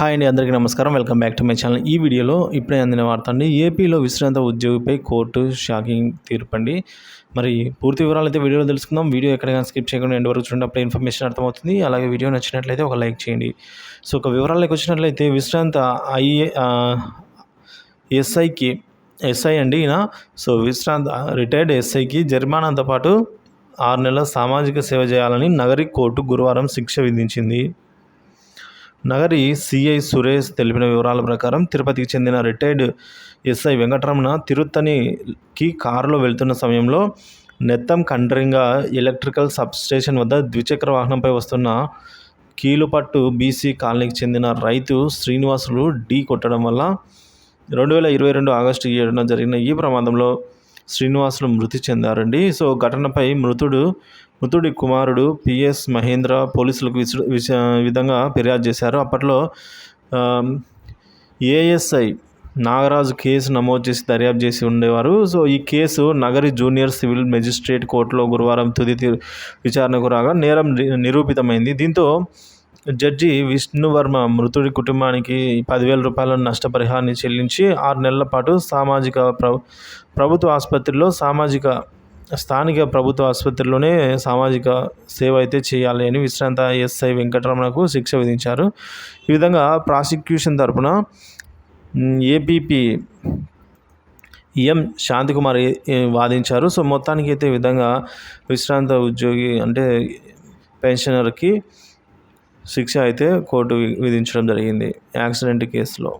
Hi అండి, అందరికీ నమస్కారం. Welcome back to my channel. ఈ వీడియోలో ఇప్పుడే అందిన వార్త అండి. ఏపీలో విశ్రాంత ఉద్యోగిపై కోర్టు షాకింగ్ తీర్పు అండి. మరి పూర్తి వివరాలు అయితే వీడియోలో తెలుసుకుందాం. వీడియో ఎక్కడైనా స్కిప్ చేయకుండా ఎండ్ వరకు చూడండి, అప్పుడు ఇన్ఫర్మేషన్ అర్థమవుతుంది. అలాగే వీడియో నచ్చినట్లయితే ఒక లైక్ చేయండి. సో ఒక వివరాలకు వచ్చినట్లయితే విశ్రాంత ఎస్ఐ అండి ఈయన. సో విశ్రాంత రిటైర్డ్ ఎస్ఐకి జరిమానాతో పాటు 6 నెలల సామాజిక సేవ చేయాలని నగరి కోర్టు గురువారం శిక్ష విధించింది. నగరి సిఐ సురేష్ తెలిపిన వివరాల ప్రకారం తిరుపతికి చెందిన రిటైర్డ్ ఎస్ఐ వెంకటరమణ తిరుత్తణికి కారులో వెళ్తున్న సమయంలో నెత్తం కండ్రింగ ఎలక్ట్రికల్ సబ్స్టేషన్ వద్ద ద్విచక్ర వాహనంపై వస్తున్న కీలుపట్టు బీసీ కాలనీకి చెందిన రైతు శ్రీనివాసులు ఢీ కొట్టడం వల్ల 2022 ఆగస్టు 7న జరిగిన ఈ ప్రమాదంలో శ్రీనివాసులు మృతి చెందారండి. సో ఘటనపై మృతుడి కుమారుడు పిఎస్ మహేంద్ర పోలీసులకు విధంగా ఫిర్యాదు చేశారు. అప్పట్లో ఏఎస్ఐ నాగరాజు కేసు నమోదు చేసి దర్యాప్తు చేసి ఉండేవారు. సో ఈ case Nagari junior civil magistrate కోర్టులో గురువారం తుది విచారణకు రాగా నేరం నిరూపితమైంది. దీంతో జడ్జి విష్ణువర్మ మృతుడి కుటుంబానికి 10,000 రూపాయల నష్టపరిహారాన్ని చెల్లించి 6 నెలల పాటు స్థానిక ప్రభుత్వ ఆసుపత్రిలోనే సామాజిక సేవ అయితే చేయాలి అని విశ్రాంత ఎస్ఐ వెంకటరమణకు శిక్ష విధించారు. ఈ విధంగా ప్రాసిక్యూషన్ తరపున ఏపీపీ ఎం శాంతికుమార్ వాదించారు. సో మొత్తానికి అయితే ఈ విధంగా విశ్రాంత ఉద్యోగి అంటే పెన్షనర్కి శిక్ష అయితే కోర్టు విధించడం జరిగింది యాక్సిడెంట్ కేసులో.